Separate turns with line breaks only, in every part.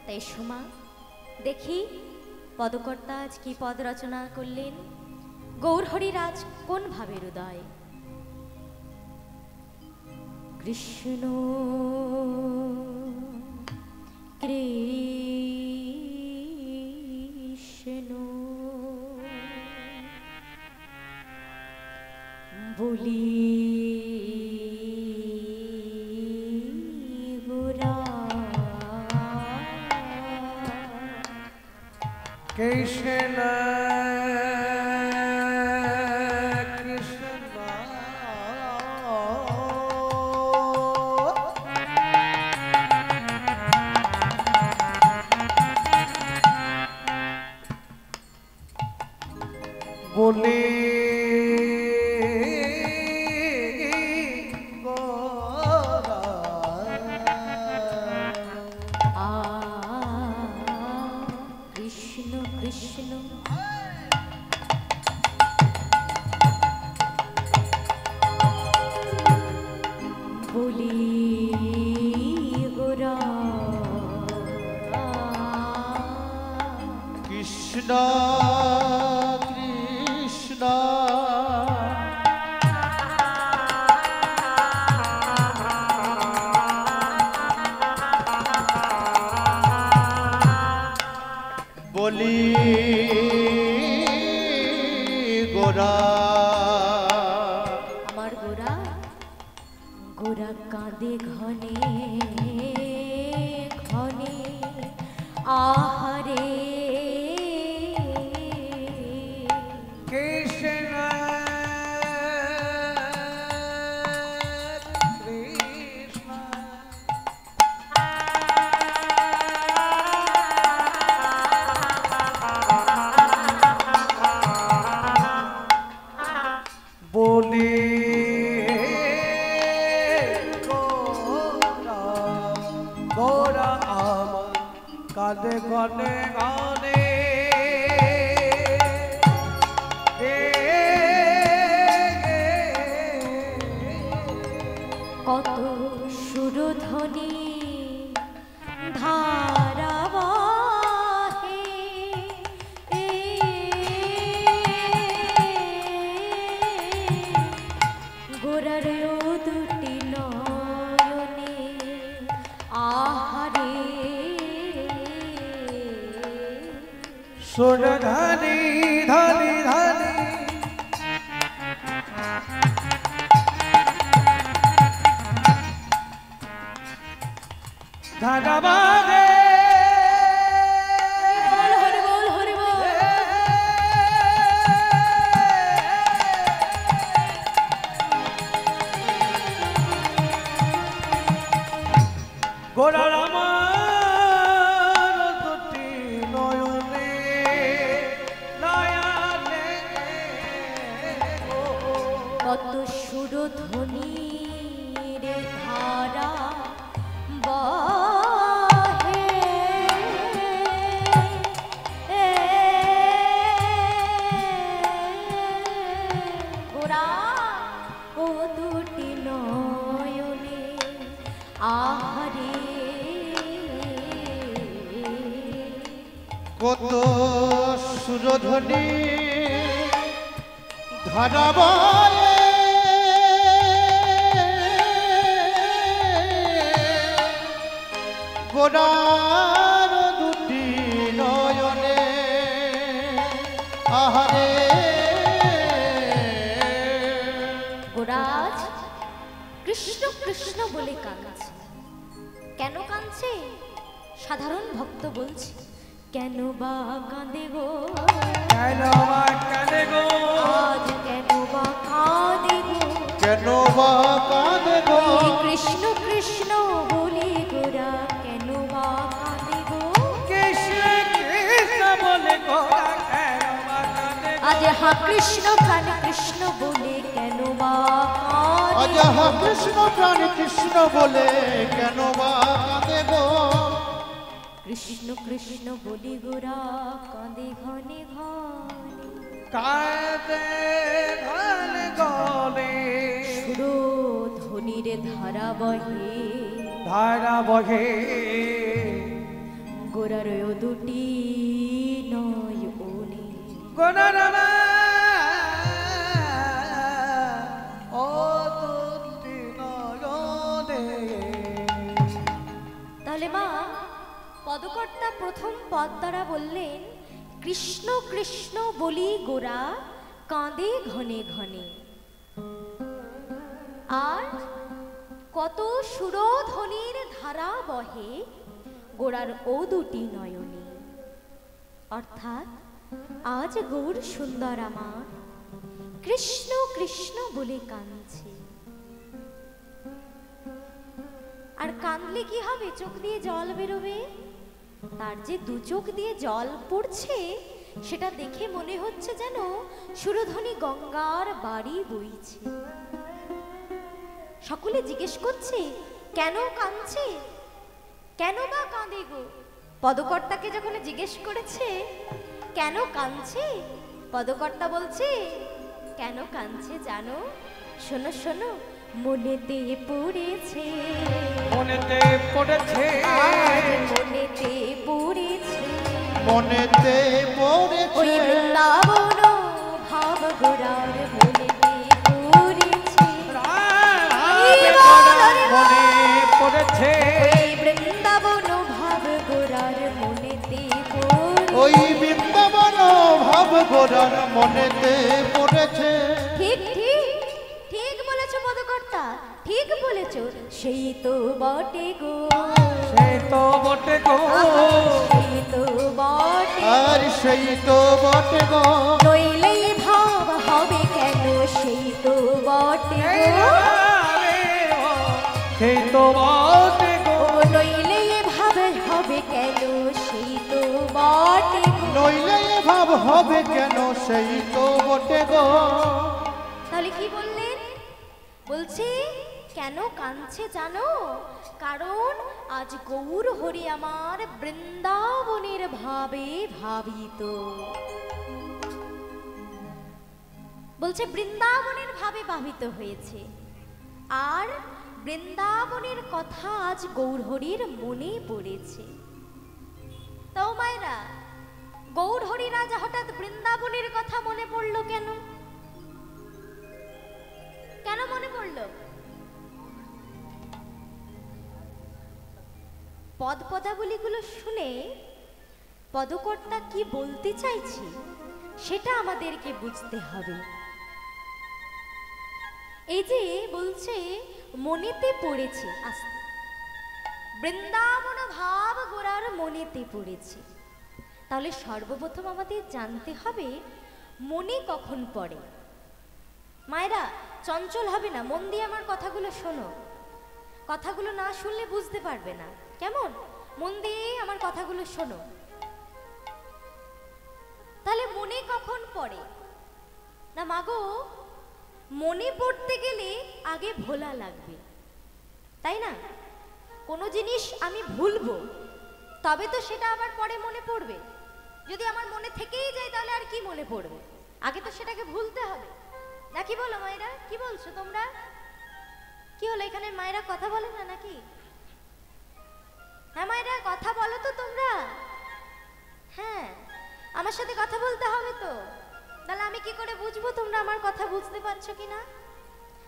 তাই সোমা দেখি পদকর্তা আজ কি পদ রচনা করলেন। গৌরহরিরাজ কোন ভাবের উদয়। কৃষ্ণ কৃষ্ণ বলি
কৃষ্ণ বলে কৃষ্ণ কৃষ্ণ বলি গোরা
আমার গোরা গোরা কাঁদে ঘনে ঘনে আহারে
কৃষ্ণ কৃষ্ণ বলি গোরা আমার কাঁদে ঘনে ঘনে
কত সুরধ্বনি ধারাবাহে গোরার দুটি নয়নে আহারে
সোনা ধানি ধানি ধানি ধানাবাদে
হরি বল হরি বল
গোরার আমার দুটি নয়নে নয়নে
কত সুরধ্বনি রে ধারা বহে গোরা ও দুটি নয়নে আহারে
কত সুরধ্বনি ধারাবায়ে গোরার দুটি নয়নে আহারে
গোরাজ কৃষ্ণ কৃষ্ণ বলে কাঁদছে। কেন কাঁদছে? সাধারণ ভক্ত বলছে কেন বা কাঁদে গো,
কেন বা কাঁদে গো,
আজ কেন বা কাঁদে গো,
কেন বা কাঁদে গো,
কৃষ্ণ কৃষ্ণ বলে গোরা কেন বা কাঁদে গো,
কৃষ্ণ কৃষ্ণ বলে গোরা কেন বা কাঁদে গো,
আজ হা কৃষ্ণ প্রাণ কৃষ্ণ বলে কেন বা
আজ
কাঁদে
হা
গো,
কৃষ্ণ প্রাণ কৃষ্ণ বলে কেন বা কাঁদে গো,
কৃষ্ণ কৃষ্ণ বলে গোরা কাঁদে ঘনে ঘনে
কাঁদে ঘনে ঘনে
সুরধ্বনির ধারা বহে
ধারা বহে
গোড়ার ও দুটি নয়নে।
গোনারানা ও দুটি নয়নে।
তাহলে মা পদকর্তা প্রথম পদ দ্বারা বললেন, কৃষ্ণ কৃষ্ণ বলি গোরা কাঁদে ঘনে ঘনে। আর কত সুরধ্বনির ধারা বহে গোড়ার ও দুটি নয়নে। অর্থাৎ আজ গৌর সুন্দর আমার কৃষ্ণ কৃষ্ণ বলে কাঁদছে। আর কাঁদলে কি হবে? চোখ দিয়ে জল বেরোবে। তার যে দু চোখ দিয়ে জল পড়ছে সেটা দেখে মনে হচ্ছে যেন সুরধ্বনি গঙ্গার বাড়ি বইছে। সকলে জিজ্ঞেস করছে কেন কাঁদছে, কেন বা কাঁদে গো? পদকর্তাকে যখন জিজ্ঞেস করেছে কেন কাঁদছে, পদকর্তা বলছে কেন কাঁদছে জানো? শোনো শোনো, মনেতে পড়েছে,
মনেতে পড়েছে,
আজ মনেতে পড়েছে,
মনেতে পড়েছে
ওই বৃন্দাবন ভাব গোরার মনেতে পড়েছে।
মনে পড়েছে,
ওই বৃন্দাবন ভাব গোরার মনেতে পড়েছে।
ওই বৃন্দাবন ভাব গোরার মনেতে পড়েছে।
ঠিক ঠিক ঠিক বলেছো পদকর্তা, ঠিক বলেছো। সেই তো বটে গো,
সে তো বটে গো,
সেই তো বটে,
আর সেই তো বটে গো,
নইলেই ভাব হবে কেন? সেই তো বটে গো,
সেই তো বটে গো,
ও নইলেই ভাব হবে কেন? সেই তো বটে গো।
নইলে এ ভাব হবে কেন? সেই তো বটে গো।
তাহলে কি বললেন? বলছে কেন কাঁদছে জানো? কারণ আজ গৌর হরি আমার বৃন্দাবনের ভাবে ভাবিত। বলছে বৃন্দাবনের ভাবে ভাবিত হয়েছে, আর বৃন্দাবনের কথা আজ গৌর হরির মনে পড়েছে। তাও মায়েরা, গৌর হরির আজ হঠাৎ বৃন্দাবনের কথা মনে পড়লো কেন? কেন মনে পড়লো? পদ পদাবলীগুলো শুনে পদকর্তা কি বলতে চাইছে সেটা আমাদেরকে বুঝতে হবে। এই যে বলছে মনেতে পড়েছে, আস্তে, বৃন্দাবন ভাব গোরার মনেতে পড়েছে। তাহলে সর্বপ্রথম আমাদের জানতে হবে মনে কখন পড়ে। মায়েরা চঞ্চল হবে না, মন দিয়ে আমার কথাগুলো শোনো। কথাগুলো না শুনলে বুঝতে পারবে না, কেমন? মন দিয়ে আমার কথাগুলো শোনো। তাহলে মনে কখন পড়ে না মাগো? মনে পড়তে গেলে আগে ভোলা লাগবে, তাই না? কোনো জিনিস আমি ভুলবো তবে তো সেটা আবার পরে মনে পড়বে। যদি আমার মনে থেকেই যায় তাহলে আর কি মনে পড়বে? আগে তো সেটাকে ভুলতে হবে, নাকি বলো মায়েরা? কি বলছো তোমরা? কি হলো এখানে মায়েরা কথা বলে না নাকি? হ্যাঁ মায়েরা কথা বলো তো তোমরা। হ্যাঁ, আমার সাথে কথা বলতে হবে তো। তাহলে আমি কি করে বুঝবো তোমরা আমার কথা বুঝতে পারছো কিনা?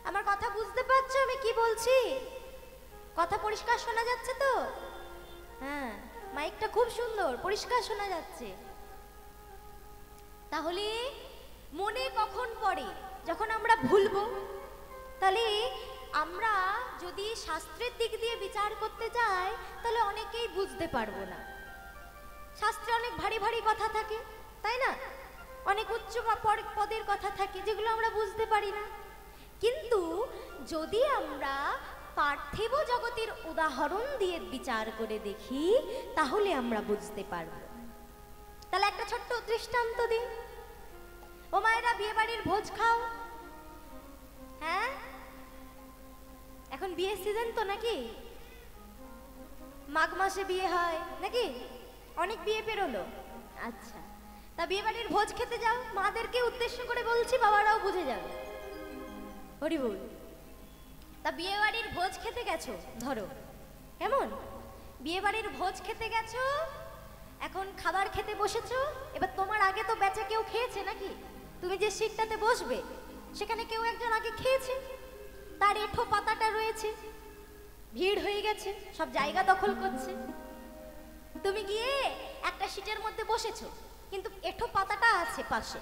আমার কথা বুঝতে পারছো আমি কি বলছি? কথা পরিষ্কার শোনা যাচ্ছে তো? হ্যাঁ, মাইকটা খুব সুন্দর পরিষ্কার শোনা যাচ্ছে। তাহলে মনে কখন পড়ে? যখন আমরা ভুলবো। তাহলে আমরা যদি শাস্ত্রের দিক দিয়ে বিচার করতে যাই তাহলে অনেকেই বুঝতে পারবো না। শাস্ত্রে অনেক ভারী ভারী কথা থাকে, তাই না? অনেক উচ্চ পদের কথা থাকে যেগুলো আমরা বুঝতে পারি না। কিন্তু যদি আমরা পার্থিব জগতের উদাহরণ দিয়ে বিচার করে দেখি তাহলে আমরা বুঝতে পারব। তাহলে একটা ছোট্ট দৃষ্টান্ত দিই। ও মায়েরা, বিয়ে বাড়ির ভোজ খাও? হ্যাঁ, এখন বিয়ের সিজন তো নাকি? মাঘ মাসে বিয়ে হয় নাকি? অনেক বিয়ে পেরোলো। আচ্ছা, তা বিয়ে বাড়ির ভোজ খেতে যাও, মাদেরকে উদ্দেশ্য করে বলছি, বাবারাও বুঝে যাবে। হরি বল। তা বিয়ে বাড়ির ভোজ খেতে গেছো, ধরো কেমন? বিয়ে বাড়ির ভোজ খেতে গেছো, এখন খাবার খেতে বসেছো, এবার তোমার আগে তো বেচা কেউ খেয়েছে নাকি? তুমি যে সিটটাতে বসবে সেখানে কেউ একজন আগে খেয়েছে, তার এঁঠো পাতাটা রয়েছে, ভিড় হয়ে গেছে, সব জায়গা দখল করছে। তুমি গিয়ে একটা সিটের মধ্যে বসেছো, কিন্তু এঁঠো পাতাটা আছে পাশে।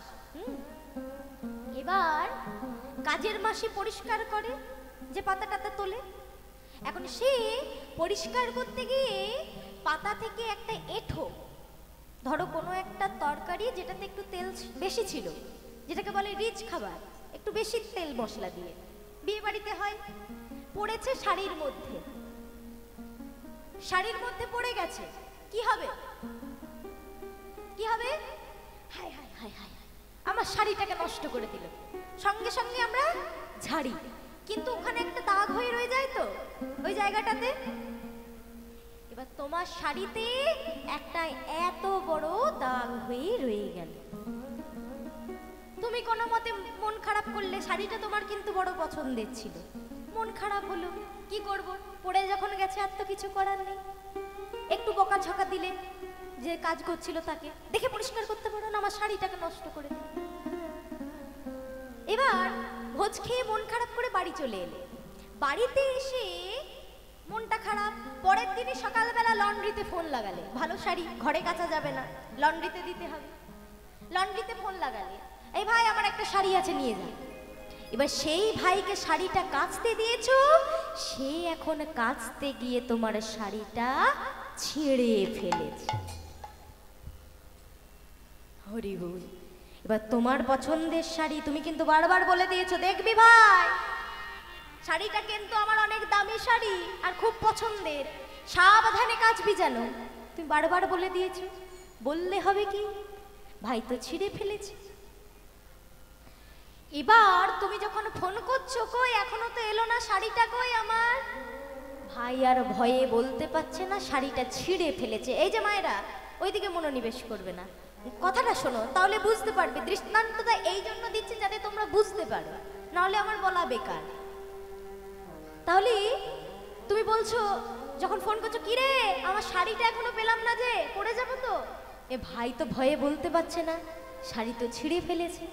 এবার কাজের মাসি পরিষ্কার করে, যে পাতাটাতে তোলে। এখন সে পরিষ্কার করতে গিয়ে পাতা থেকে একটা এঁঠো, ধরো কোনো একটা তরকারি যেটাতে একটু তেল বেশি ছিল, যেটাকে বলে রিচ খাবার, একটু বেশি তেল মশলা দিয়ে বিয়ে বাড়িতে হয়, পড়েছে শাড়ির মধ্যে, শাড়ির মধ্যে পড়ে গেছে। কি হবে? কি হবে? হায় হায় হায় হায়, আমার শাড়িটাকে নষ্ট করে দিল। সঙ্গে সঙ্গে আমরা ঝাড়ি, কিন্তু ওখানে একটা দাগ হয়ে রয়ে যায় তো ওই জায়গাটাতে। এবার তোমার শাড়িতে একটা এত বড় দাগ হয়ে রয়ে গেল। তুমি কোনো মতে মন খারাপ করলে, শাড়িটা তোমার কিন্তু বড় পছন্দের ছিল, মন খারাপ হলো, কি করব, পড়ে যখন গেছে আর তো কিছু করার নেই। একটু বকাঝকা দিলে যে কাজ করছিল তাকে, দেখে পরিষ্কার করতে পারো না, আমার শাড়িটাকে নষ্ট করে দিল। এবার ভোজ খেয়ে মন খারাপ করে বাড়ি চলে এলে, বাড়িতে এসে মনটা খারাপ, পরের দিনই সকালবেলা লন্ড্রিতে ফোন লাগালে, ভালো শাড়ি ঘরে কাচা যাবে না, লন্ড্রিতে দিতে হবে। লন্ড্রিতে ফোন লাগালে, এই ভাই আমার একটা শাড়ি আছে নিয়ে যা। এবার সেই ভাইকে শাড়িটা কাচতে দিয়েছো, সে এখন কাচতে গিয়ে তোমার শাড়িটা ছিঁড়ে ফেলেছে। হরি বল। এবার তোমার পছন্দের শাড়ি, তুমি কিন্তু বারবার বলে দিয়েছো, দেখবি ভাই শাড়িটা কিন্তু আমার অনেক দামি শাড়ি আর খুব পছন্দের, সাবধানে কাচবি যেন। তুমি বারবার বলে দিয়েছো, বললে হবে কি, ভাই তো ছিঁড়ে ফেলেছে। এবার তুমি যখন ফোন করছো, কই এখনো তো এলো না শাড়িটা, কই আমার ভাই আর ভয়ে বলতে পারছে না শাড়িটা ছিঁড়ে ফেলেছে। এই যে মায়েরা, ওইদিকে মনোনিবেশ করবে না, কথাটা শোনো, তাহলে বুঝতে পারবে। দৃষ্টান্তটা এই জন্য দিচ্ছি যাতে তোমরা বুঝতে পারো, নাহলে আমার বলা বেকার। তাহলে তুমি বলছো যখন ফোন করছো, কি রে আমার শাড়িটা এখনো পেলাম না, যে পড়ে যাবো তো। এ ভাই তো ভয়ে বলতে পারছে না, শাড়ি তো ছিঁড়ে ফেলেছে।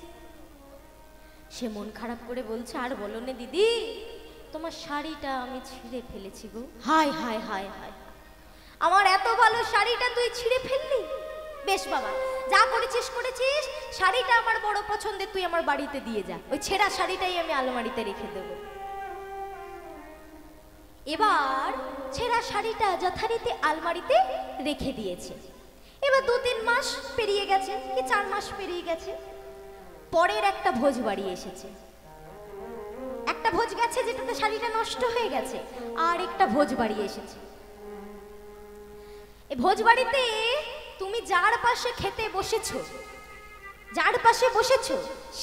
সে মন খারাপ করে বলছে, আর বলো না দিদি, তোমার শাড়িটা আমি ছিঁড়ে ফেলেছি গো। হায় হায় হায় হায়, আমার এত ভালো শাড়িটা তুই ছিঁড়ে ফেললি? বেশ বাবা, যা করেছিস করেছিস, শাড়িটা আমার বড় পছন্দের, তুই আমার বাড়িতে দিয়ে যা, ওই ছেঁড়া শাড়িটাই আমি আলমারিতে রেখে দেবো। এবার ছেঁড়া শাড়িটা যথারীতি আলমারিতে রেখে দিয়েছে। এবার 2-3 মাস পেরিয়ে গেছে, কি 4 মাস পেরিয়ে গেছে, পরের একটা ভোজ বাড়ি এসেছে। একটা ভোজ গেছে যেটাতে শাড়িটা নষ্ট হয়ে গেছে, আর একটা ভোজ বাড়ি এসেছে। এই ভোজ বাড়িতে তুমি যার পাশে খেতে বসেছো, যার পাশে বসেছো,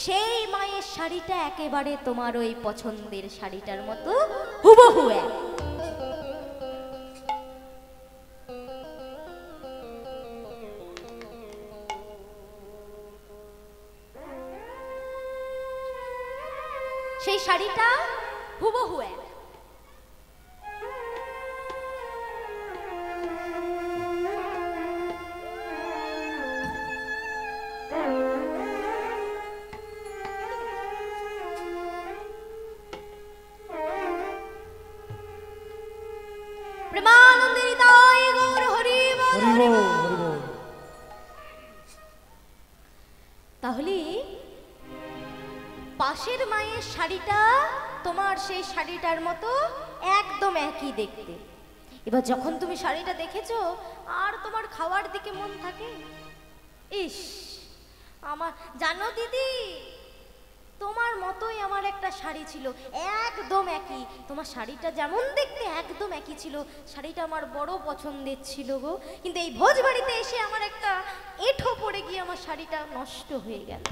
সেই মায়ের শাড়িটা একেবারে তোমার ওই পছন্দের শাড়িটার মতো হুবহু এক। সেই শাড়িটা হুবহু এক। তাহলে পাশের মায়ের শাড়িটা তোমার সেই শাড়িটার মতো একদম একই দেখতে। এবার যখন তুমি শাড়িটা দেখেছো, আর তোমার খাওয়ার দিকে মন থাকে, ইস আমার, জানো দিদি তোমার মতোই আমার একটা শাড়ি ছিল, একদম একই, তোমার শাড়িটা যেমন দেখতে একদম একই ছিল, শাড়িটা আমার বড় পছন্দের ছিল গো, কিন্তু এই ভোজ বাড়িতে এসে আমার একটা এঁঠো পড়ে গিয়ে আমার শাড়িটা নষ্ট হয়ে গেল।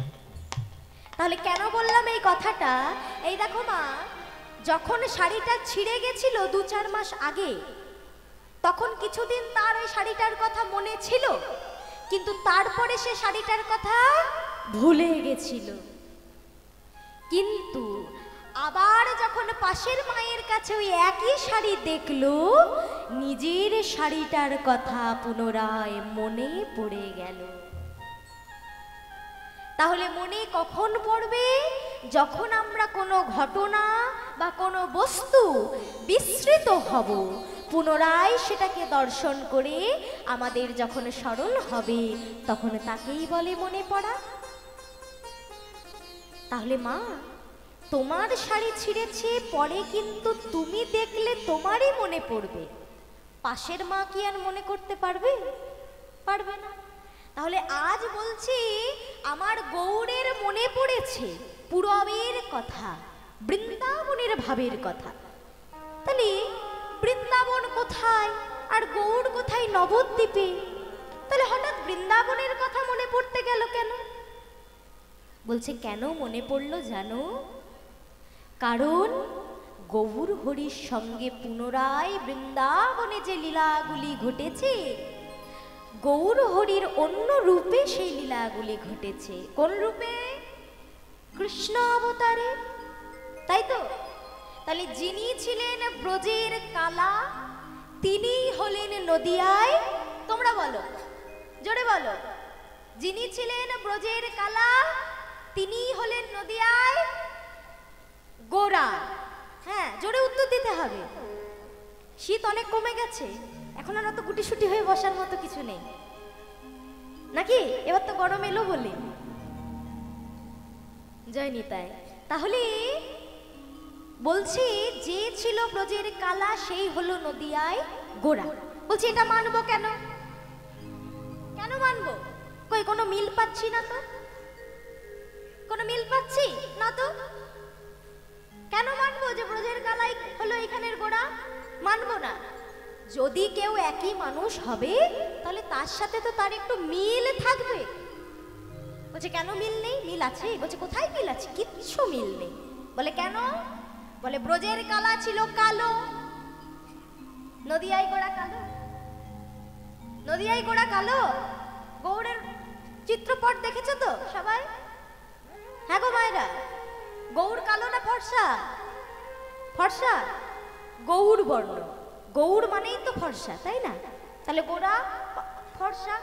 তাহলে কেন বললাম এই কথাটা? এই দেখো মা, যখন শাড়িটা ছিঁড়ে গেছিল 2-4 মাস আগে, তখন কিছুদিন তার ওই শাড়িটার কথা মনে ছিল, কিন্তু তারপরে সে শাড়িটার কথা ভুলে গেছিল। কিন্তু আবার যখন পাশের মায়ের কাছে ওই একই শাড়ি দেখলো, নিজের শাড়িটার কথা পুনরায় মনে পড়ে গেল। তাহলে মনে কখন পড়বে? যখন আমরা কোনো ঘটনা বা কোনো বস্তু বিস্মৃত হব, পুনরায় সেটাকে দর্শন করে আমাদের যখন স্মরণ হবে, তখন তাকেই বলে মনে পড়া। তাহলে মা, তোমার শাড়ি ছিঁড়েছে, পরে কিন্তু তুমি দেখলে তোমারই মনে পড়বে, পাশের মা কি আর মনে করতে পারবে? পারবে না। তাহলে আজ বলছি, আমার গৌড়ের মনে পড়েছে পূরবের কথা, বৃন্দাবনের ভাবের কথা। তাহলে বৃন্দাবন কোথায় আর গৌড় কোথায়? নবদ্বীপে। তাহলে হঠাৎ বৃন্দাবনের কথা মনে পড়তে গেল কেন? বলছে কেন মনে পড়লো জানো? কারণ গৌর হরির সঙ্গে পুনরায় বৃন্দাবনে যে লীলাগুলি ঘটেছে, গৌর হরির অন্য রূপে সেই লীলাগুলি ঘটেছে। কোন রূপে? কৃষ্ণ অবতারে, তাই তো? তাহলে যিনি ছিলেন ব্রজের কালা, তিনি হলেন নদিয়ায়। তোমরা বলো, জোরে বলো। যিনি ছিলেন ব্রজের কালা, তিনি হলেন নদিয়ায় গোরা। হ্যাঁ, জোরে উত্তর দিতে হবে। শীত অনেক কমে গেছে, এখন আর অত গুটিসুটি হয়ে বসার মতো কিছু নেই নাকি? এবার তো গরম এলো বলে। জয় নিতাই। তাহলে বলছি, যে ছিল ব্রজের কালা, সেই হলো নদিয়ায় গোরা। বলছি এটা মানবো কেন? কেন মানবো? কই কোনো মিল পাচ্ছি না তো, কোনো মিল পাচ্ছি না তো। কেন মানবো যে ব্রজের কালাই হলো এখানের গোরা? মানবো না। যদি কেউ একই মানুষ হবে, তাহলে তার সাথে তো তার একটু মিল থাকবে। বলছে কেন মিল নেই? মিল আছে। বলছে কোথায় মিল আছে? কিচ্ছু মিল নেই। বলে কেন? বলে ব্রজের কালা ছিল কালো, নদিয়ায় গোরা কালো। নদিয়ায় গোরা কালো। গৌড়ের চিত্রপট দেখেছো তো সবাই? হ্যাঁ গো মায়েরা, গৌড় কালো না ফর্সা? ফর্সা, গৌড় বর্ণ। গৌড় মানেই তো ফর্সা, তাই না? তাহলে গোরা ফর্সা।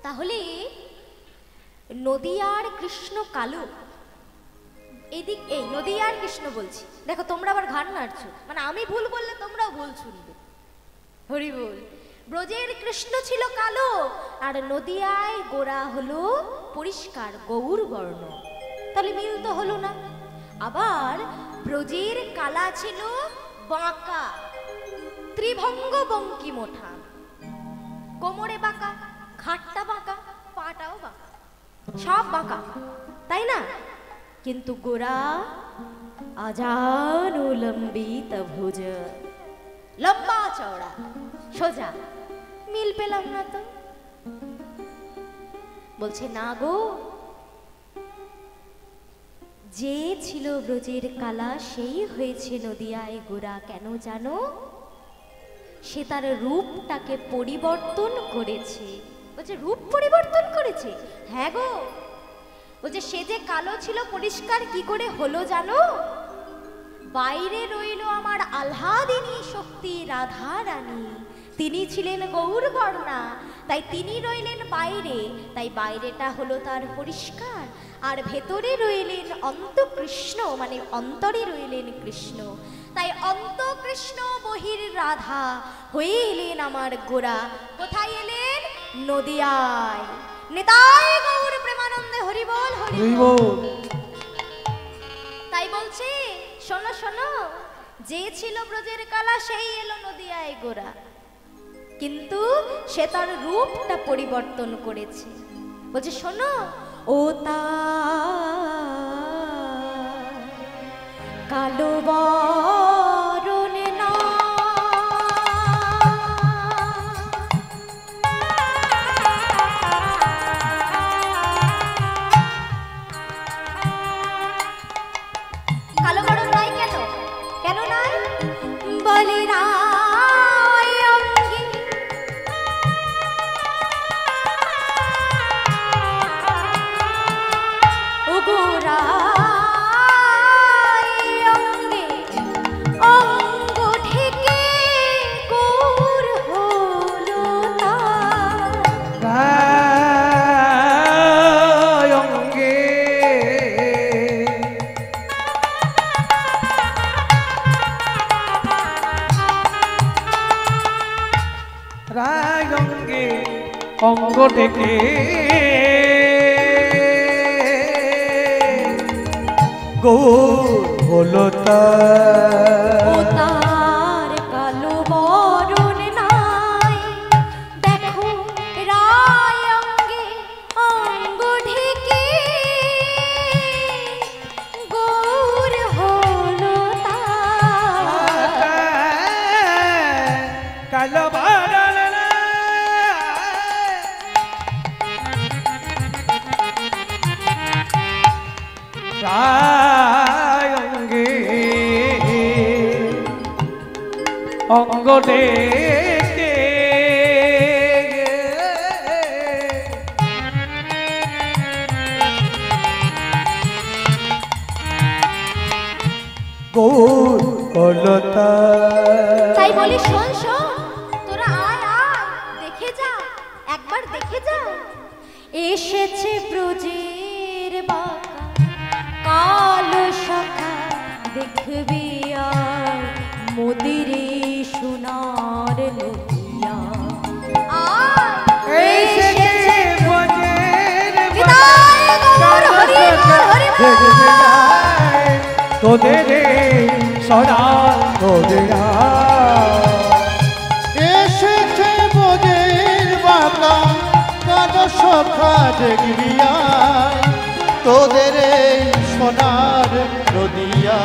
তাহলে নদিয়ার কৃষ্ণ কালো, এদিক এই নদিয়ার কৃষ্ণ বলছি। দেখো তোমরা আবার ঘাড় নাড়ছো, মানে আমি ভুল বললে তোমরাও ভুল শুনবে। হরি বল। ব্রজের কৃষ্ণ ছিল কালো, আর নদিয়ায় গোরা হলো পরিষ্কার গৌর বর্ণ। তাহলে মিল তো হলো না। আবার ব্রজের কালা ছিল বাঁকা, ত্রিভঙ্গ বঙ্কি মোঠা, কোমরে বাঁকা, ঘাটটা বাঁকা, পাটাও বাঁকা, সব বাঁকা, তাই না? কিন্তু গোরা আজানুলম্বিত ভুজ, লম্বা চওড়া সোজা। মিল পেলাম না তো। বলছে না গো, যে ছিল ব্রজের কালা, সেই হয়েছে নদিয়ায় গোরা। কেন জানো? সে তার রূপটাকে পরিবর্তন করেছে। বলছে রূপ পরিবর্তন করেছে? হ্যাঁ গো। বলছে সে যে কালো ছিল, পরিষ্কার কি করে হলো জানো? বাইরে রইল আমার আহ্লাদিনী শক্তি রাধা রানী, তিনি ছিলেন গৌর বর্ণা, তাই তিনি রইলেন বাইরে, তাই বাইরেটা হলো তার পরিষ্কার। আর ভেতরে রইলেন অন্ত কৃষ্ণ, মানে অন্তরে রইলেন কৃষ্ণ, তাই অন্ত কৃষ্ণ বহির রাধা হয়ে এলেন আমার গোরা। কোথায় এলেন? নদিয়ায়। নিতাই গৌর প্রেমানন্দে হরি বল, হরি বল। তাই বলছি, শোনো শোনো, যে ছিল ব্রজের কালা, সেই এলো নদিয়ায় গোরা, কিন্তু সে তার রূপটা পরিবর্তন করেছে। বলছে শোনো, ও তা কালো বরণ না, কালো বরণ নয় কেন? কেন নয়? বলে না গোরা
রায় অঙ্গে অঙ্গ থেকে গৌর হলো
ও তার কালো বরণ নাই, দেখো রায় অঙ্গে অঙ্গ ঢেকে গৌর হলো তার।
কালো বাদল রায় অঙ্গে অঙ্গ ডেকে গৌর কলতা।
তাই বলি শোন শোন, তোরা আয় আয় দেখে যা, একবার দেখে যা। এসেছে ব্রজের বাঁকা কালো শাখা, দেখবি আর মোদিরে সোনার নদিয়া। আয় এসেছে বিদায় গৌর হরি বল, হরি বল।
তোদের সোনার নদিয়া
এসেছে বোঝের বাঁকা কালো সখা দেখবি আয়, তোদের এই সোনার নদিয়া।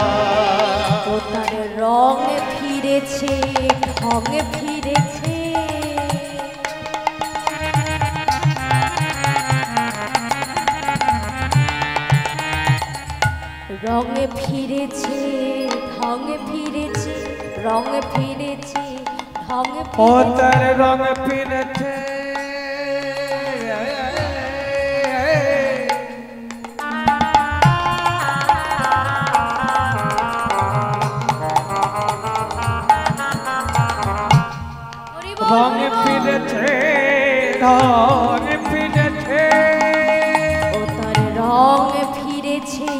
ও তার রং ফিরেছে, ঢং ফিরেছে, রং ফিরেছে, ঢং ফিরেছে, রং ফিরেছে, ঢং
ও
ফিরেছে।
তার রং ফিরেছে
হরি বল,
রং
হরি বল।
ফিরেছে রং ফিরেছে
ও তার রং ফিরেছে,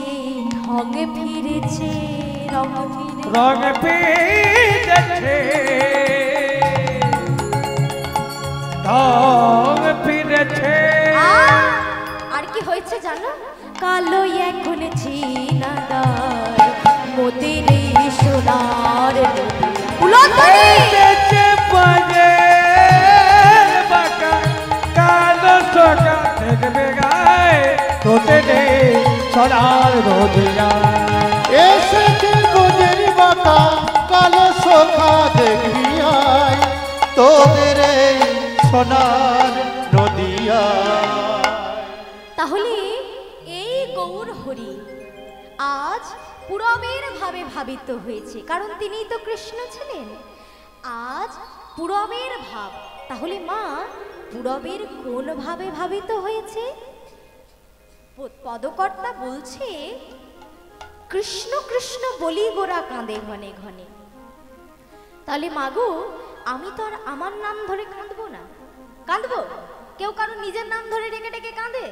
ঢং ফিরেছে, রং ফিরেছে।
রং ফিরেছে রং ফিরেছে
আর কি হয়েছে জানো? কালো এখন চিনাদার মোদের সোনার উলন্দরে
এসেছে বাজের বাঁকা কালো সখা দেখবে গায়ে তোদের সোনার নদিয়া।
এসেছে বোঝের বাঁকা কালো সখা দেখবি আয়, তোদের এই সোনার নদিয়া।
তাহলে এই গৌর হরি আজ পুরবের ভাবে ভাবিত হয়েছে, কারণ তিনিই তো কৃষ্ণ ছিলেন। আজ পুরবের ভাব, তাহলে মা পুরবের কোন ভাবে ভাবিত হয়েছে? পদকর্তা বলছে কৃষ্ণ কৃষ্ণ বলি গোরা কাঁদে ঘনে ঘনে। তাহলে মাগো আমি তো আর আমার নাম ধরে কাঁদবো না, কাঁদবো? কেউ কারো নিজের নাম ধরে ডেকে ডেকে কাঁদে?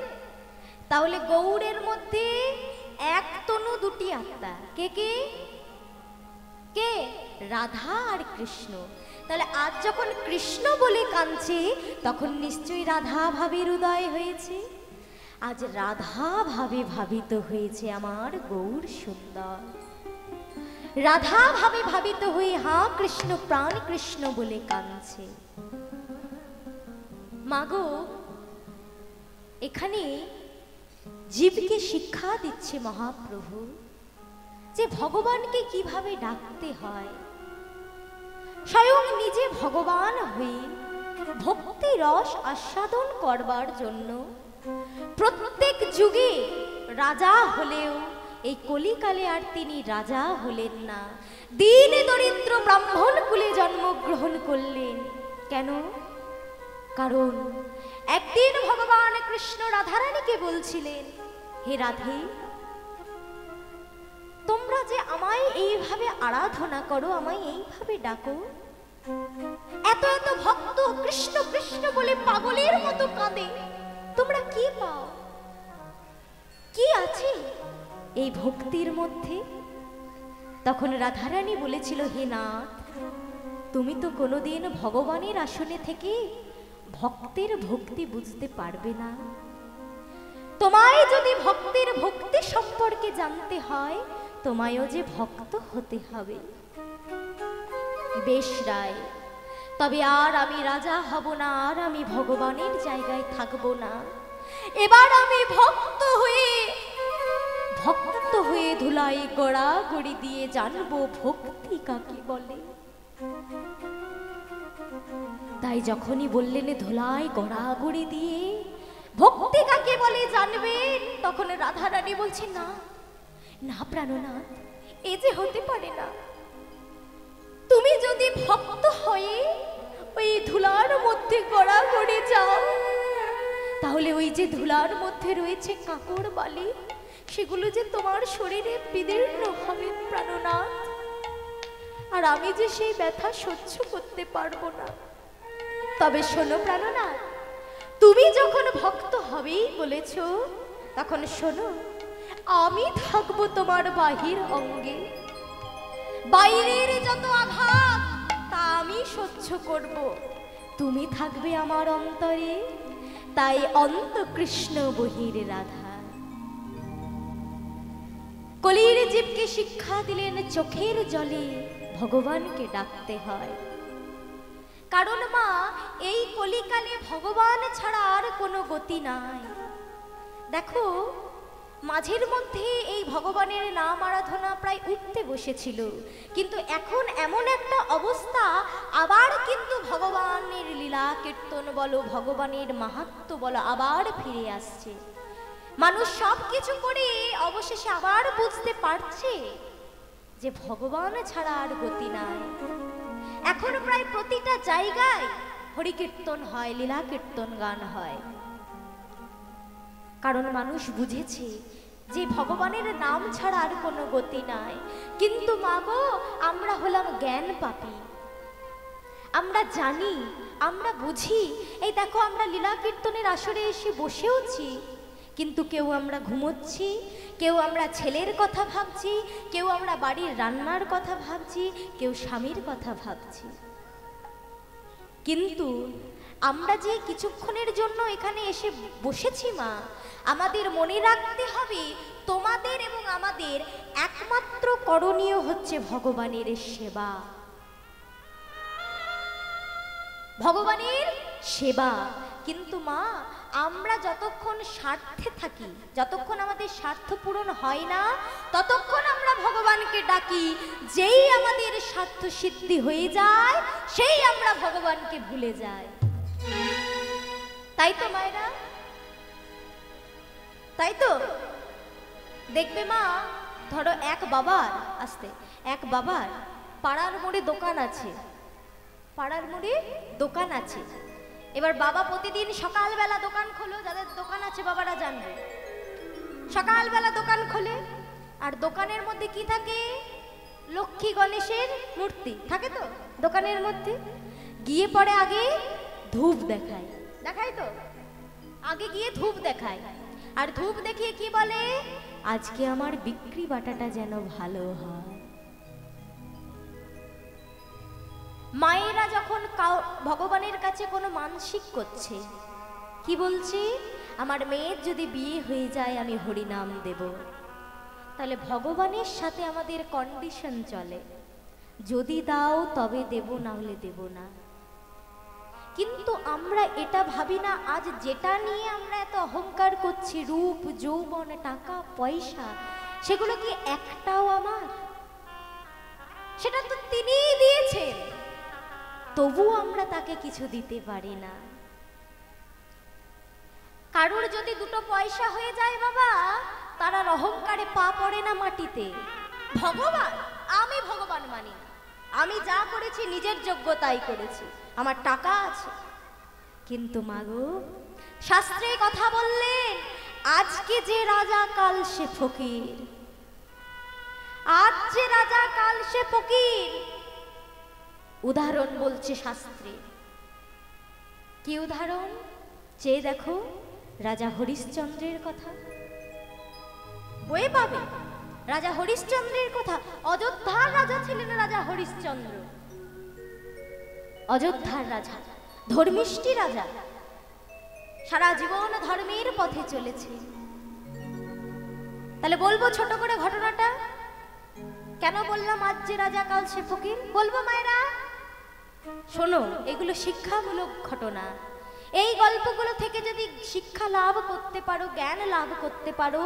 তাহলে গৌড়ের মধ্যে এক তনু দুটি আত্মা, কে কে? কে? রাধা আর কৃষ্ণ। তাহলে আজ যখন কৃষ্ণ বলে কাঁদছে তখন নিশ্চয়ই রাধা ভাবের উদয় হয়েছে। আজ রাধা ভাবে ভাবিত হয়েছে আমার গৌর সুন্দর। রাধা ভাবে ভাবিত হয়ে হা কৃষ্ণ প্রাণ কৃষ্ণ বলে কাঁদছে। মাগো এখানে জীবকে শিক্ষা দিচ্ছে মহাপ্রভু যে ভগবানকে কিভাবে ডাকতে হয়। স্বয়ং নিজে ভগবান হয়ে ভক্তি রস আস্বাদন করবার জন্য প্রত্যেক যুগে রাজা হলেও এই কলিকালে আর তিনি রাজা হলেন না, দীন দরিদ্র ব্রাহ্মণ কুলে জন্মগ্রহণ করলেন। কেন? কারণ একদিন ভগবান কৃষ্ণ রাধারানীকে বলছিলেন, হে রাধে, তোমরা যে আমায় এইভাবে আরাধনা করো, আমায় এইভাবে ডাকো, এত এত ভক্ত কৃষ্ণ কৃষ্ণ বলে পাগলের মতো কাঁদে, তোমরা কি পাও? কি আছে এই ভক্তির মধ্যে? তখন রাধারানী বলেছিল, হে নাথ, তুমি তো কোনোদিন ভগবানের আসনে থেকে ভক্তের ভক্তি বুঝতে পারবে না। তোমায় যদি ভক্তের ভক্তি সম্পর্কে জানতে হয়, তোমায়ও যে ভক্ত হতে হবে। বেশ রায়, তবে আর আমি রাজা হব না, আর আমি ভগবানের জায়গায় থাকব না। এবার আমি ভক্ত হয়ে ধুলাই গড়াগড়ি দিয়ে জানবো ভক্তি কাকে বলে। তাই যখনই বললেন ধুলাই গড়াগড়ি দিয়ে ভক্তি কাকে বলে জানবেন, তখন রাধারানী বলছে, না না প্রাণনাথ, এ যে হতে পারে না। তুমি যদি ভক্ত হয়ে ওই ধুলার মধ্যে গড়াগড়ি যাও, তাহলে ওই যে ধুলার মধ্যে রয়েছে কাকড় বালি, সেগুলো যে তোমার শরীরে বিদীর্ণ হবে প্রাণনাথ। আর আমি যে সেই ব্যথা সহ্য করতে পারবো না। তবে শোনো প্রাণনাথ, তুমি যখন ভক্ত হবেই বলেছ, তখন শোনো, আমি থাকবো তোমার বাহির অঙ্গে। বাইরের যত আঘাত তা আমি সহ্য করব, তুমি থাকবে আমার অন্তরে। তাই অন্ত কৃষ্ণ বহির রাধা। কলির জীবকে শিক্ষা দিলেন চোখের জলে ভগবানকে ডাকতে হয়। কারণ মা, এই কলিকালে ভগবান ছাড়া আর কোনো গতি নাই। দেখো, মাঝের মধ্যে এই ভগবানের নাম আরাধনা প্রায় উঠতে বসেছিল, কিন্তু এখন এমন একটা অবস্থা, আবার কিন্তু ভগবানের লীলা কীর্তন বলো, ভগবানের মাহাত্ম্য বলো, আবার ফিরে আসছে। মানুষ সব কিছু করে অবশেষে আবার বুঝতে পারছে যে ভগবান ছাড়া আর গতি নাই। এখন প্রায় প্রতিটা জায়গায় হরি কীর্তন হয়, লীলা কীর্তন গান হয়। কারণ মানুষ বুঝেছে যে ভগবানের নাম ছাড়া আর কোনো গতি নাই। কিন্তু মাগো, আমরা হলাম জ্ঞান পাপী, আমরা জানি, আমরা বুঝি। এই দেখো, আমরা লীলা কীর্তনের আসরে এসে বসেওছি, কিন্তু কেউ আমরা ঘুমোচ্ছি, কেউ আমরা ছেলের কথা ভাবছি, কেউ আমরা বাড়ির রান্নার কথা ভাবছি, কেউ স্বামীর কথা ভাবছি। কিন্তু আমরা যে কিছুক্ষণের জন্য এখানে এসে বসেছি মা, আমাদের মনে রাখতে হবে, তোমাদের এবং আমাদের একমাত্র করণীয় হচ্ছে ভগবানের সেবা। ভগবানের সেবা। কিন্তু মা, আমরা যতক্ষণ স্বার্থে থাকি, যতক্ষণ আমাদের স্বার্থ পূরণ হয় না, ততক্ষণ আমরা ভগবানকে ডাকি। যেই আমাদের স্বার্থ সিদ্ধি হয়ে যায়, সেই আমরা ভগবানকে ভুলে যাই। তাই তো মায়েরা, তাই তো। দেখবে মা, ধরো এক বাবার পাড়ার মোড়ে দোকান আছে, পাড়ার মোড়ে দোকান আছে। এবার বাবা প্রতিদিন সকালবেলা দোকান খোলো, যাদের দোকান আছে বাবারা জানবে, সকালবেলা দোকান খোলে। আর দোকানের মধ্যে কি থাকে? লক্ষ্মী গণেশের মূর্তি থাকে তো দোকানের মধ্যে। গিয়ে পরে আগে ধূপ দেখায়, দেখায় তো, আগে গিয়ে ধূপ দেখায়। আর ধূপ দেখিয়ে কি বলে? আজকে আমার বিক্রি বাটাটা যেন ভালো হয়। মায়েরা যখন ভগবানের কাছে কোনো মানসিক করছে, কি বলছে? আমার মেয়ের যদি বিয়ে হয়ে যায় আমি হরিনাম দেব। তাহলে ভগবানের সাথে আমাদের কন্ডিশন চলে, যদি দাও তবে দেব, না হলে দেব না। কিন্তু আমরা এটা ভাবি না, আজ যেটা নিয়ে আমরা এত অহংকার করছি, রূপ যৌবন টাকা পয়সা, সেগুলো কি একটাও আমার? সেটা তো তিনিই দিয়েছেন, তবু আমরা তাকে কিছু দিতে পারি না। কারোর যদি দুটো পয়সা হয়ে যায় বাবা, তারা অহংকারে পা পড়ে না মাটিতে। ভগবান, আমি ভগবান মানি না, আমি যা করেছি নিজের যোগ্যতাই করেছি, আমার টাকা আছে। কিন্তু মাগো, শাস্ত্রে কথা বললেন, আজকে যে রাজা কাল সে ফকির, আজ যে রাজা কাল সে ফকির। উদাহরণ বলছে শাস্ত্রে। কি উদাহরণ? চেয়ে দেখো রাজা হরিশ্চন্দ্রের কথা, বয়ে পাবে রাজা হরিশ্চন্দ্রের কথা। অযোধ্যার রাজা ছিলেন রাজা হরিশ্চন্দ্র। অযোধ্যার রাজা, ধর্মিষ্ঠী রাজা, সারা জীবন ধর্মের পথে চলেছে। তাহলে বলবো ছোট করে ঘটনাটা। কেন বললাম আজ যে রাজা কাল সে ফকির? বলবো মায়েরা, শোনো, এগুলো শিক্ষামূলক ঘটনা। এই গল্পগুলো থেকে যদি শিক্ষা লাভ করতে পারো, জ্ঞান লাভ করতে পারো,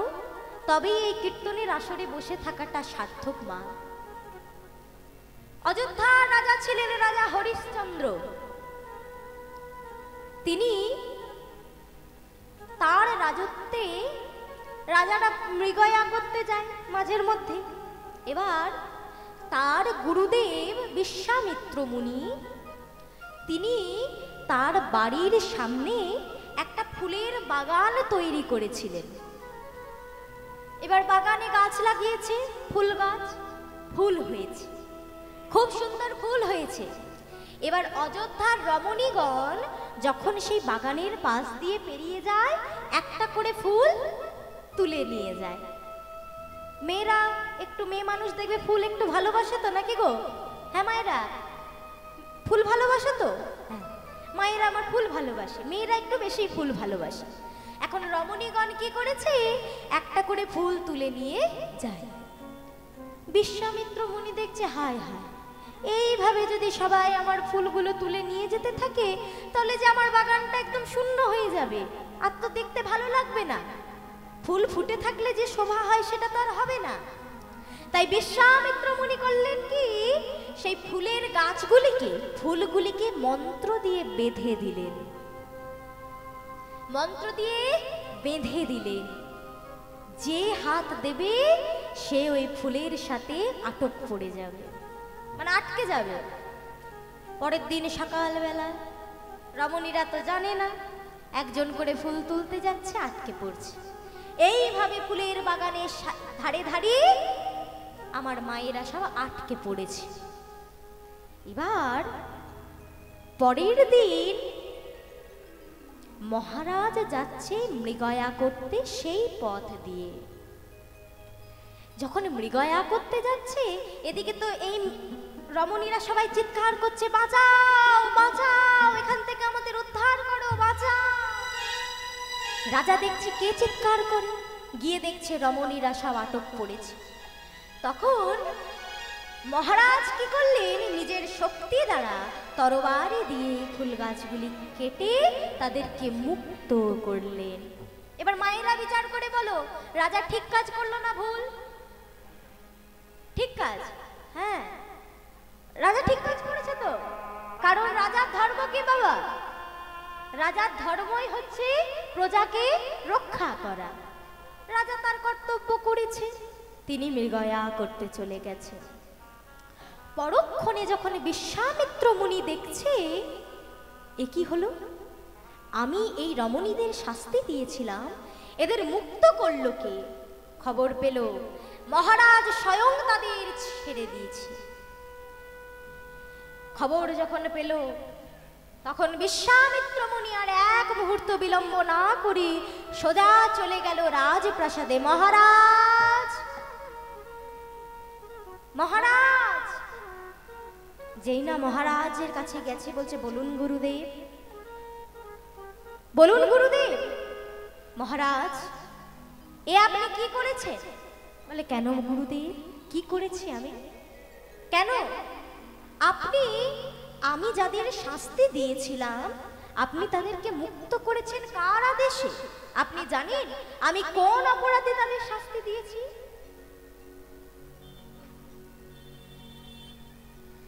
তবেই এই কীর্তনের আসরে বসে থাকাটা সার্থক মা। অযোধ্যার রাজা ছিলেন রাজা হরিশ্চন্দ্র। তিনি তার রাজত্বে রাজারা মৃগয়া করতে যায় মাঝের মধ্যে। এবার তার গুরুদেব বিশ্বামিত্র মুনি, তিনি তার বাড়ির সামনে একটা ফুলের বাগান তৈরি করেছিলেন। এবার বাগানে গাছ লাগিয়েছে, ফুল গাছ, ফুল হয়েছে, খুব সুন্দর ফুল হয়েছে। এবার অযোধ্যার রমণীগণ যখন সেই বাগানের পাশ দিয়ে পেরিয়ে যায়, একটা করে ফুল তুলে নিয়ে যায়। মেয়েরা একটু, মেয়ে মানুষ দেখবে ফুল একটু ভালোবাসে তো, নাকি গো? হ্যাঁ মায়েরা, ফুল ভালোবাসে তো? হ্যাঁ, মায়েরা আমার ফুল ভালোবাসে, মেয়েরা একটু বেশি ফুল ভালোবাসে। এখন রমণীগণ কি করেছে, একটা করে ফুল তুলে নিয়ে যায়। বিশ্বামিত্র মুনি দেখছে, হায় হায়, এইভাবে যদি সবাই আমার ফুলগুলো তুলে নিয়ে যেতে থাকে, তাহলে যে আমার বাগানটা একদম শূন্য হয়ে যাবে, আর তো দেখতে ভালো লাগবে না। ফুল ফুটে থাকলে যে শোভা হয় সেটা তো আর হবে না। তাই বিশ্বামিত্র মুনি করলেন কি, সেই ফুলের গাছগুলিকে, ফুলগুলিকে মন্ত্র দিয়ে বেঁধে দিলেন, মন্ত্র দিয়ে বেঁধে দিলেন। যে হাত দেবে সে ওই ফুলের সাথে আটক পড়ে যাবে, মানে আটকে যাবে। পরের দিন সকালবেলা রমণীরা তো জানে না, একজন করে ফুল তুলতে যাচ্ছে, আটকে পড়ছে। এইভাবে ফুলের বাগানের ধারে ধারে আমার মায়েরা সব আটকে পড়েছে। এবার পরের দিন মহারাজ যাচ্ছে মৃগয়া করতে সেই পথ দিয়ে। যখন মৃগয়া করতে যাচ্ছে, এদিকে তো এই রমণীরা সবাই চিৎকার করছে, বাঁচাও বাঁচাও, এখান থেকে আমাদের উদ্ধার করো, বাঁচাও। রাজা দেখছে কে চিৎকার করে, গিয়ে দেখছে রমণীরা সব আটক পড়েছে। তখন মহারাজ কি করলেন, নিজের শক্তি দ্বারা তরবারি দিয়ে ফুল গাছগুলি কেটে তাদেরকে মুক্ত করলেন। এবার মায়েরা বিচার করে বলো, রাজা ঠিক কাজ করলো না ভুল? ঠিক কাজ, হ্যাঁ, রাজা ঠিক কাজ করেছে তো। কারণ রাজার ধর্ম কি বাবা? রাজার ধর্মই হচ্ছে প্রজাকে রক্ষা করা। রাজা তার কর্তব্য করেছে, তিনি মৃগয়া করতে চলে গেছে। পরক্ষণে যখন বিশ্বামিত্র মুনি দেখছে, এ কি হলো, আমি এই রমণীদের শাস্তি দিয়েছিলাম, এদের মুক্ত করলো কে? খবর পেল মহারাজ স্বয়ং তাদের ছেড়ে দিয়েছে। খবর যখন পেল, তখন বিশ্বামিত্র মুনি আর এক মুহূর্ত বিলম্ব না করে সোজা চলে গেল রাজপ্রাসাদে। মহারাজ, মহারাজ, যেই না মহারাজের কাছে গেছে, বলছে বলুন গুরুদেব, বলুন গুরুদেব। মহারাজ, এ আপনি কি করেছেন? বলে কেন গুরুদেব, কি করেছি আমি? কেন? আপনি, আমি যাদের শাস্তি দিয়েছিলাম, আপনি তাদেরকে মুক্ত করেছেন কার আদেশে? আপনি জানেন আমি কোন অপরাধে তাদের শাস্তি দিয়েছি?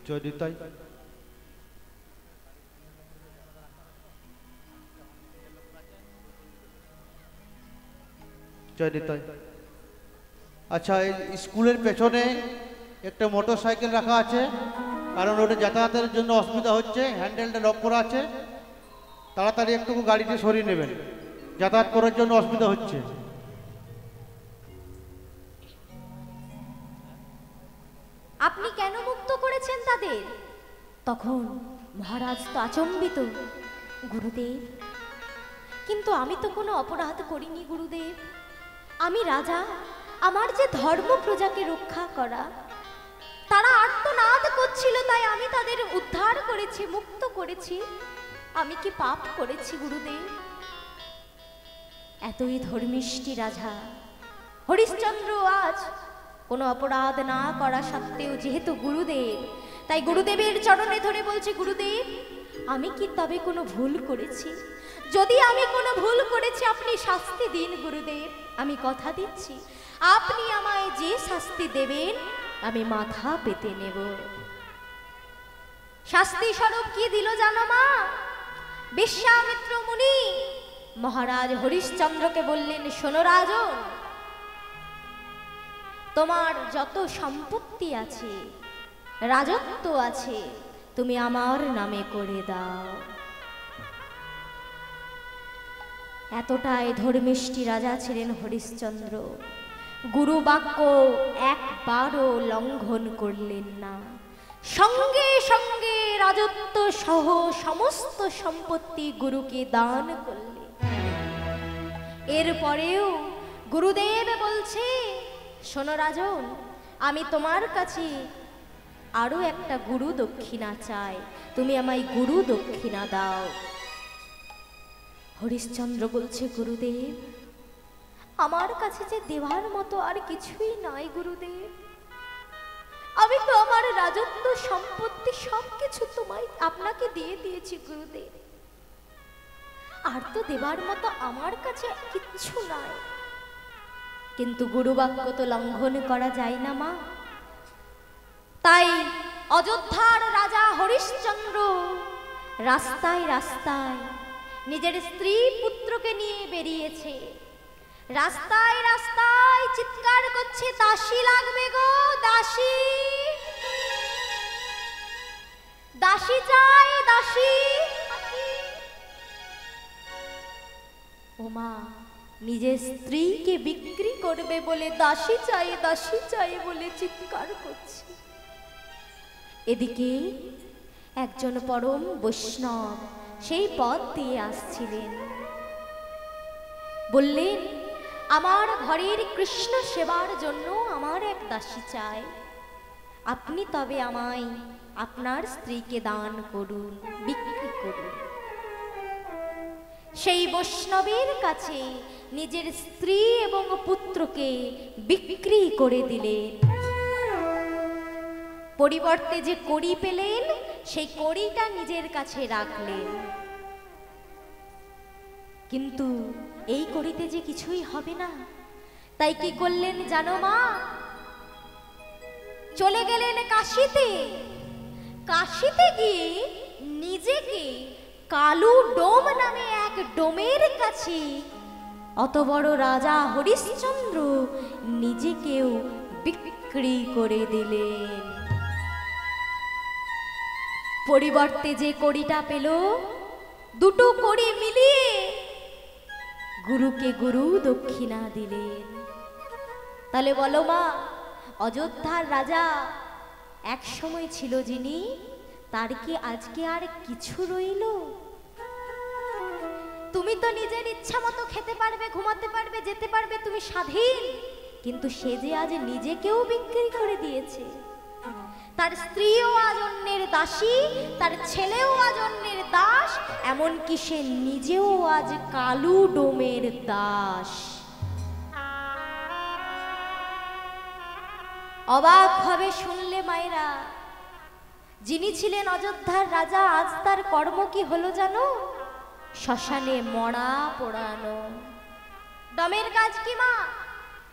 যদি তাই আচ্ছা, এই স্কুলের পেছনে একটা মোটর সাইকেল রাখা আছে, কারণ ওটা যাতায়াতের জন্য অসুবিধা হচ্ছে, হ্যান্ডেলটা লক করা আছে, তাড়াতাড়ি একটু গাড়িটি সরিয়ে নেবেন, যাতায়াত করার জন্য অসুবিধা হচ্ছে।
আপনি কেন মুক্ত করেছেন তাদের? তখন মহারাজ তো আচম্বিত, গুরুদেব, কিন্তু আমি তো কোনো অপরাধ করিনি গুরুদেব, আমি রাজা, আমার যে ধর্ম প্রজাকে রক্ষা করা, তারা আর্তনাদ করছিল, তাই আমি তাদের উদ্ধার করেছি, মুক্ত করেছি। আমি কি পাপ করেছি গুরুদেব? এতই ধর্মিষ্ঠী রাজা হরিশ্চন্দ্র আজ কোনো অপরাধ না করা সত্ত্বেও যেহেতু গুরুদেব, তাই গুরুদেবের চরণে ধরে বলছে, গুরুদেব আমি কি তবে কোনো ভুল করেছি? যদি আমি কোনো ভুল করেছি আপনি শাস্তি দিন গুরুদেব। আমি কথা দিচ্ছি আপনি আমায় যে শাস্তি দেবেন আমি মাথা পেতে নেব। শাস্তি স্বরূপ কি দিল জানো মা? বিশ্বামিত্র মুনি মহারাজ হরিশ্চন্দ্রকে বললেন, শোনো রাজন, তোমার যত সম্পত্তি আছে, রাজত্ব আছে, তুমি আমার নামে করে দাও। এতটাই ধর্মিষ্ঠী রাজা ছিলেন হরিশ্চন্দ্র, গুরু বাক্য একবারও লঙ্ঘন করলেন না। সঙ্গে সঙ্গে রাজত্ব সহ সমস্ত সম্পত্তি গুরুকে দান করলেন। এরপরেও গুরুদেব বলছে, শোনো রাজন, আমি তোমার কাছে আরো একটা গুরু দক্ষিণা চাই, তুমি আমায় গুরু দক্ষিণা দাও। হরিশ্চন্দ্র বলছে, গুরুদেব আমার কাছে যে দেওয়ার মতো আর কিছুই নাই গুরুদেব, আমি তো আমার রাজত্ব সম্পত্তি সবকিছু তোমায় আপনাকে দিয়ে দিয়েছি গুরুদেব, আর তো দেবার মতো আমার কাছে কিচ্ছু নাই। কিন্তু গুরুবাক্য তো লঙ্ঘন করা যায় না মা। তাই অযোধ্যার রাজা হরিশ্চন্দ্র রাস্তায় রাস্তায় নিজের স্ত্রী পুত্রকে নিয়ে বেরিয়েছে। রাস্তায় রাস্তায় চিৎকার করছে, দাসী লাগবে গো, দাসী, দাসী চাই, দাসী। ও মা, নিজের স্ত্রীকে বিক্রি করবে বলে দাসী চাই, দাসী চাই বলে চিৎকার করছে। এদিকে একজন পরম বৈষ্ণব সেই পথ দিয়ে আসছিলেন। বললেন, আমার ঘরের কৃষ্ণ সেবার জন্য আমার এক দাসী চাই, আপনি তবে আমায় আপনার স্ত্রীকে দান করুন, বিক্রি করুন। সেই বৈষ্ণবের কাছে নিজের স্ত্রী এবং পুত্রকে বিক্রি করে দিলেন। পরিবর্তে যে কড়ি পেলেন সেই কড়িটা নিজের কাছে রাখলেন। কিন্তু এই কড়িতে যে কিছুই হবে না, তাই কি করলেন জানো মা? চলে গেলেন কাশীতে। কাশীতে গিয়ে নিজেকে কালু ডোম নামে এক ডোমের কাছে অত বড় রাজা হরিশ্চন্দ্র নিজেকেও বিক্রি করে দিলেন। পরিবর্তে যে কড়িটা পেল, দুটো কড়ি মিলিয়ে গুরুকে গুরু দক্ষিণা দিলেন। তাহলে বলো মা, অযোধ্যার রাজা এক সময় ছিল যিনি, তার কি আজকে আর কিছু রইল? তুমি তো নিজের ইচ্ছা মতো খেতে পারবে, ঘুমাতে পারবে, যেতে পারবে, তুমি স্বাধীন, কিন্তু সে যে আজ নিজেকেও বিক্রি করে দিয়েছে। তার স্ত্রীও আজ অন্যের দাসী, তার ছেলেও আজ অন্যের দাস, এমনকি সে নিজেও আজ কালু ডোমের দাস। অবাক হবে শুনলে মায়েরা, যিনি ছিলেন অযোধ্যার রাজা, আজ তার কর্ম কি হলো জানো? শ্মশানে মরা পোড়ানো। ডমের কাজ কি মা?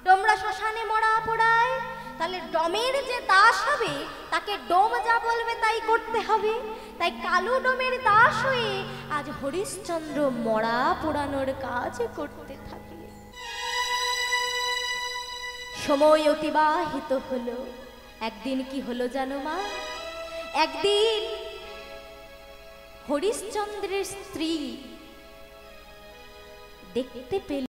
ডোমরা শ্মশানে মরা পোড়ায়। তাহলে ডমের যে দাস হবে তাকে ডোম যা বলবে তাই করতে হবে। তাই কালু ডোমের দাস হয়ে আজ হরিশ্চন্দ্র মরা পোড়ানোর কাজ করতে থাকে। সময় অতিবাহিত হলো। একদিন কি হলো জানো মা? একদিন হরিশ্চন্দ্রের স্ত্রী দেখতে পেল